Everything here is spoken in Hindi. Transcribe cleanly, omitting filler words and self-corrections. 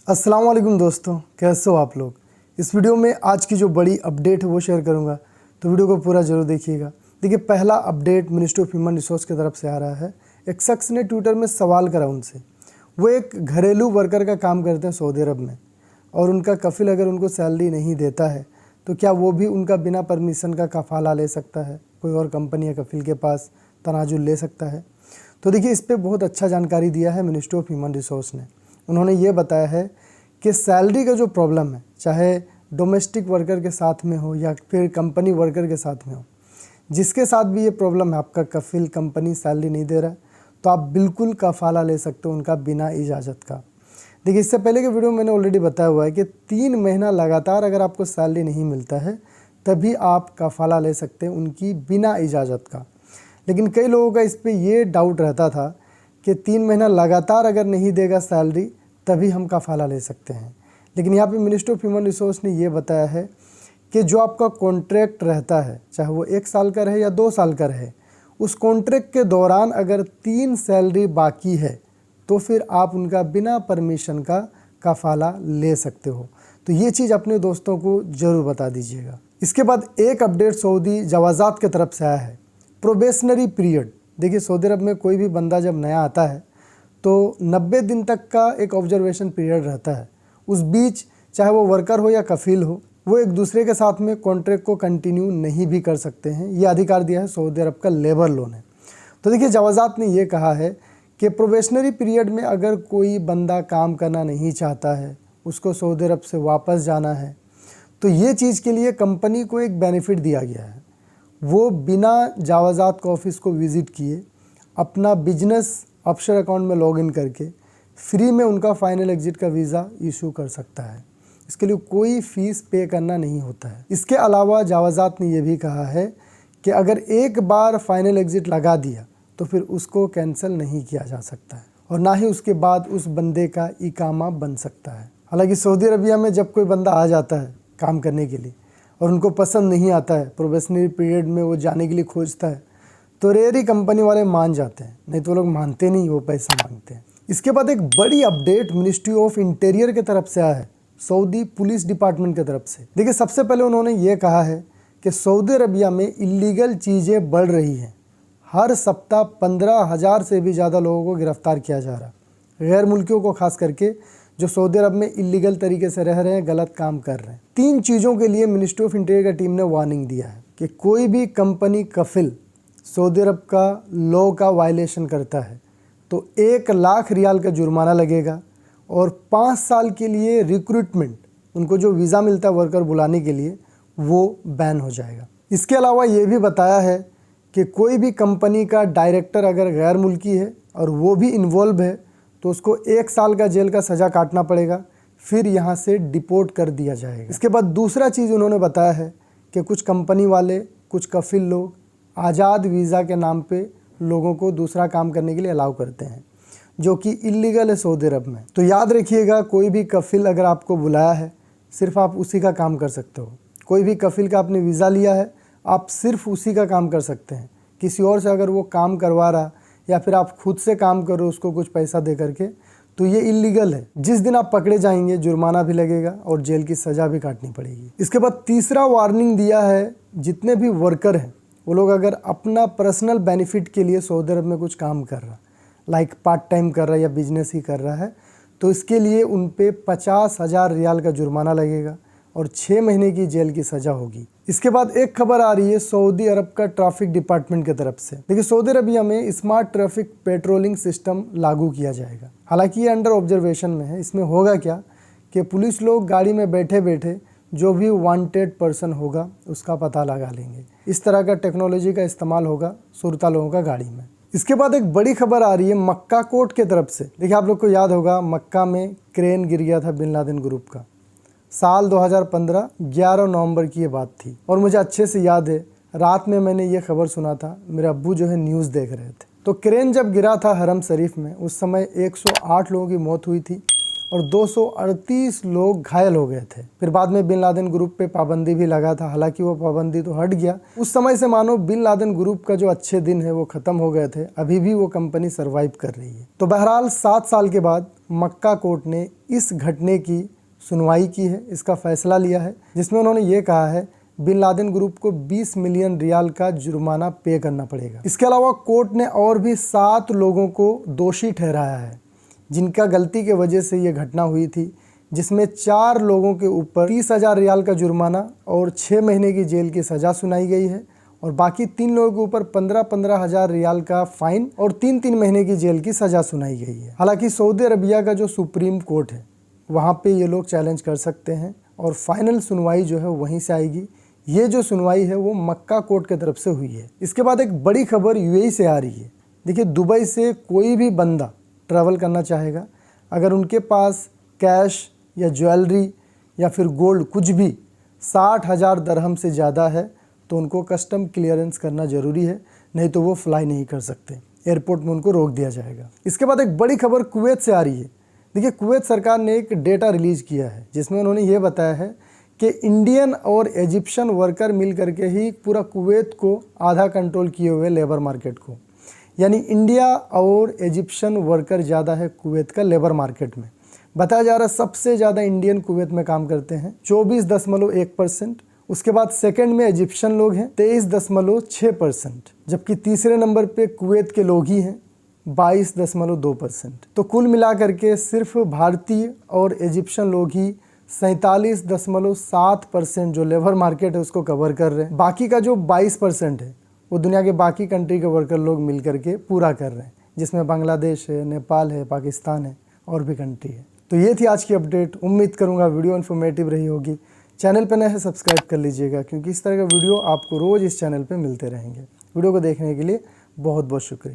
अस्सलाम वालेकुम दोस्तों, कैसे हो आप लोग। इस वीडियो में आज की जो बड़ी अपडेट है वो शेयर करूंगा, तो वीडियो को पूरा जरूर देखिएगा। देखिए, पहला update ministry of human resource की तरफ से आ रहा है। एक शख्स ने ट्विटर में सवाल करा उनसे। वो एक घरेलू वर्कर का काम करते हैं सऊदी अरब में, और उनका कफिल अगर उनको सैलरी नहीं देता है तो क्या वो भी उनका बिना परमिशन का कफाला ले सकता है, कोई और कंपनी या कफिल के पास तनाजुल ले सकता है। तो देखिए, इस पर बहुत अच्छा जानकारी दिया है मिनिस्ट्री ऑफ ह्यूमन रिसोर्स ने। उन्होंने ये बताया है कि सैलरी का जो प्रॉब्लम है, चाहे डोमेस्टिक वर्कर के साथ में हो या फिर कंपनी वर्कर के साथ में हो, जिसके साथ भी ये प्रॉब्लम है, आपका कफिल कंपनी सैलरी नहीं दे रहा है, तो आप बिल्कुल कफाला ले सकते हो उनका बिना इजाज़त का। देखिए, इससे पहले के वीडियो में मैंने ऑलरेडी बताया हुआ है कि 3 महीना लगातार अगर आपको सैलरी नहीं मिलता है तभी आप कफाला ले सकते हैं उनकी बिना इजाज़त का। लेकिन कई लोगों का इस पर ये डाउट रहता था कि 3 महीना लगातार अगर नहीं देगा सैलरी तभी हम कफाला ले सकते हैं। लेकिन यहाँ पे मिनिस्ट्री ऑफ ह्यूमन रिसोर्स ने ये बताया है कि जो आपका कॉन्ट्रैक्ट रहता है, चाहे वो 1 साल का रहे या 2 साल का रहे, उस कॉन्ट्रैक्ट के दौरान अगर 3 सैलरी बाकी है तो फिर आप उनका बिना परमिशन का कफाला ले सकते हो। तो ये चीज़ अपने दोस्तों को ज़रूर बता दीजिएगा। इसके बाद एक अपडेट सऊदी जवाज़ात की तरफ से आया है, प्रोबेशनरी पीरियड। देखिए, सऊदी अरब में कोई भी बंदा जब नया आता है तो 90 दिन तक का एक ऑब्जर्वेशन पीरियड रहता है। उस बीच चाहे वो वर्कर हो या कफील हो, वो एक दूसरे के साथ में कॉन्ट्रैक्ट को कंटिन्यू नहीं भी कर सकते हैं। ये अधिकार दिया है सऊदी अरब का लेबर लॉ ने। तो देखिए, जवाज़ात ने ये कहा है कि प्रोबेशनरी पीरियड में अगर कोई बंदा काम करना नहीं चाहता है, उसको सऊदी अरब से वापस जाना है, तो ये चीज़ के लिए कंपनी को एक बेनिफिट दिया गया है। वो बिना जवाज़ात का ऑफिस को विज़िट किए अपना बिजनेस ऑफशोर अकाउंट में लॉगिन करके फ्री में उनका फाइनल एग्जिट का वीज़ा इशू कर सकता है। इसके लिए कोई फ़ीस पे करना नहीं होता है। इसके अलावा जवाज़ात ने यह भी कहा है कि अगर एक बार फाइनल एग्जिट लगा दिया तो फिर उसको कैंसिल नहीं किया जा सकता है, और ना ही उसके बाद उस बंदे का इकामा बन सकता है। हालांकि सऊदी अरबिया में जब कोई बंदा आ जाता है काम करने के लिए और उनको पसंद नहीं आता है, प्रोबेशनरी पीरियड में वो जाने के लिए खोजता है, तो रेयरी कंपनी वाले मान जाते हैं, नहीं तो वो लोग मानते नहीं, वो पैसा मांगते हैं। इसके बाद एक बड़ी अपडेट मिनिस्ट्री ऑफ इंटीरियर की तरफ से आया है, सऊदी पुलिस डिपार्टमेंट की तरफ से। देखिए, सबसे पहले उन्होंने ये कहा है कि सऊदी अरबिया में इलीगल चीज़ें बढ़ रही हैं। हर सप्ताह 15,000 से भी ज़्यादा लोगों को गिरफ्तार किया जा रहा है, गैर मुल्कियों को खास करके, जो सऊदी अरब में इलीगल तरीके से रह रहे हैं, गलत काम कर रहे हैं। 3 चीज़ों के लिए मिनिस्ट्री ऑफ इंटीरियर की टीम ने वार्निंग दिया है कि कोई भी कंपनी कफिल सऊदी अरब का लॉ का वायलेशन करता है तो 1 लाख रियाल का जुर्माना लगेगा, और 5 साल के लिए रिक्रूटमेंट, उनको जो वीज़ा मिलता है वर्कर बुलाने के लिए, वो बैन हो जाएगा। इसके अलावा ये भी बताया है कि कोई भी कंपनी का डायरेक्टर अगर गैर मुल्की है और वो भी इन्वॉल्व है तो उसको 1 साल का जेल का सज़ा काटना पड़ेगा, फिर यहाँ से डिपोर्ट कर दिया जाएगा। इसके बाद दूसरा चीज़ उन्होंने बताया है कि कुछ कंपनी वाले, कुछ कफिल लोग आज़ाद वीज़ा के नाम पे लोगों को दूसरा काम करने के लिए अलाउ करते हैं, जो कि इलीगल है सऊदी अरब में। तो याद रखिएगा, कोई भी कफिल अगर आपको बुलाया है, सिर्फ आप उसी का काम कर सकते हो। कोई भी कफिल का आपने वीज़ा लिया है, आप सिर्फ उसी का काम कर सकते हैं। किसी और से अगर वो काम करवा रहा या फिर आप खुद से काम करो उसको कुछ पैसा दे करके, तो ये इलीगल है। जिस दिन आप पकड़े जाएंगे जुर्माना भी लगेगा और जेल की सज़ा भी काटनी पड़ेगी। इसके बाद तीसरा वार्निंग दिया है, जितने भी वर्कर हैं वो लोग अगर अपना पर्सनल बेनिफिट के लिए सऊदी अरब में कुछ काम कर रहा, लाइक पार्ट टाइम कर रहा है या बिजनेस ही कर रहा है, तो इसके लिए उन पे 50,000 रियाल का जुर्माना लगेगा और 6 महीने की जेल की सज़ा होगी। इसके बाद एक खबर आ रही है सऊदी अरब का ट्रैफिक डिपार्टमेंट की तरफ से। देखिए, सऊदी अरबिया में स्मार्ट ट्रैफिक पेट्रोलिंग सिस्टम लागू किया जाएगा। हालांकि ये अंडर ऑब्जर्वेशन में है। इसमें होगा क्या कि पुलिस लोग गाड़ी में बैठे बैठे जो भी वांटेड पर्सन होगा उसका पता लगा लेंगे। इस तरह का टेक्नोलॉजी का इस्तेमाल होगा सुरता लोगों का गाड़ी में। इसके बाद एक बड़ी खबर आ रही है मक्का कोर्ट की तरफ से। देखिए, आप लोग को याद होगा, मक्का में क्रेन गिर गया था बिन लादेन ग्रुप का। साल 2015 11 नवंबर की ये बात थी, और मुझे अच्छे से याद है, रात में मैंने ये खबर सुना था। मेरे अब्बू जो है न्यूज़ देख रहे थे। तो क्रेन जब गिरा था हरम शरीफ में, उस समय 108 लोगों की मौत हुई थी और 238 लोग घायल हो गए थे। फिर बाद में बिन लादेन ग्रुप पे पाबंदी भी लगा था, हालांकि वो पाबंदी तो हट गया। उस समय से मानो बिन लादेन ग्रुप का जो अच्छे दिन है वो ख़त्म हो गए थे। अभी भी वो कंपनी सर्वाइव कर रही है। तो बहरहाल 7 साल के बाद मक्का कोर्ट ने इस घटने की सुनवाई की है, इसका फैसला लिया है, जिसमें उन्होंने ये कहा है बिन लादेन ग्रुप को 20 मिलियन रियाल का जुर्माना पे करना पड़ेगा। इसके अलावा कोर्ट ने और भी 7 लोगों को दोषी ठहराया है, जिनका गलती के वजह से ये घटना हुई थी, जिसमें 4 लोगों के ऊपर 30,000 रियाल का जुर्माना और 6 महीने की जेल की सज़ा सुनाई गई है, और बाकी 3 लोगों के ऊपर 15-15 हज़ार रियाल का फाइन और 3-3 महीने की जेल की सज़ा सुनाई गई है। हालांकि सऊदी अरबिया का जो सुप्रीम कोर्ट है वहाँ पे ये लोग चैलेंज कर सकते हैं और फाइनल सुनवाई जो है वहीं से आएगी। ये जो सुनवाई है वो मक्का कोर्ट की तरफ से हुई है। इसके बाद एक बड़ी खबर यूएई से आ रही है। देखिए, दुबई से कोई भी बंदा ट्रैवल करना चाहेगा, अगर उनके पास कैश या ज्वेलरी या फिर गोल्ड कुछ भी 60,000 दरहम से ज़्यादा है तो उनको कस्टम क्लियरेंस करना ज़रूरी है, नहीं तो वो फ्लाई नहीं कर सकते, एयरपोर्ट में उनको रोक दिया जाएगा। इसके बाद एक बड़ी खबर कुवैत से आ रही है। देखिए, कुवैत सरकार ने एक डेटा रिलीज़ किया है, जिसमें उन्होंने ये बताया है कि इंडियन और इजिप्शियन वर्कर मिल करके ही पूरा कुवैत को आधा कंट्रोल किए हुए लेबर मार्केट को, यानी इंडिया और इजिप्शियन वर्कर ज़्यादा है कुवैत का लेबर मार्केट में। बताया जा रहा है सबसे ज़्यादा इंडियन कुवैत में काम करते हैं 24.1%। उसके बाद सेकंड में इजिप्शियन लोग हैं 23.6%, जबकि तीसरे नंबर पे कुवैत के लोग ही हैं 22.2%। तो कुल मिलाकर के सिर्फ भारतीय और इजिप्शियन लोग ही 47.7% जो लेबर मार्केट है उसको कवर कर रहे हैं। बाकी का जो 22% है वो दुनिया के बाकी कंट्री के वर्कर लोग मिल करके पूरा कर रहे हैं, जिसमें बांग्लादेश है, नेपाल है, पाकिस्तान है और भी कंट्री है। तो ये थी आज की अपडेट। उम्मीद करूँगा वीडियो इन्फॉर्मेटिव रही होगी। चैनल पर नए हैं सब्सक्राइब कर लीजिएगा, क्योंकि इस तरह का वीडियो आपको रोज़ इस चैनल पर मिलते रहेंगे। वीडियो को देखने के लिए बहुत बहुत शुक्रिया।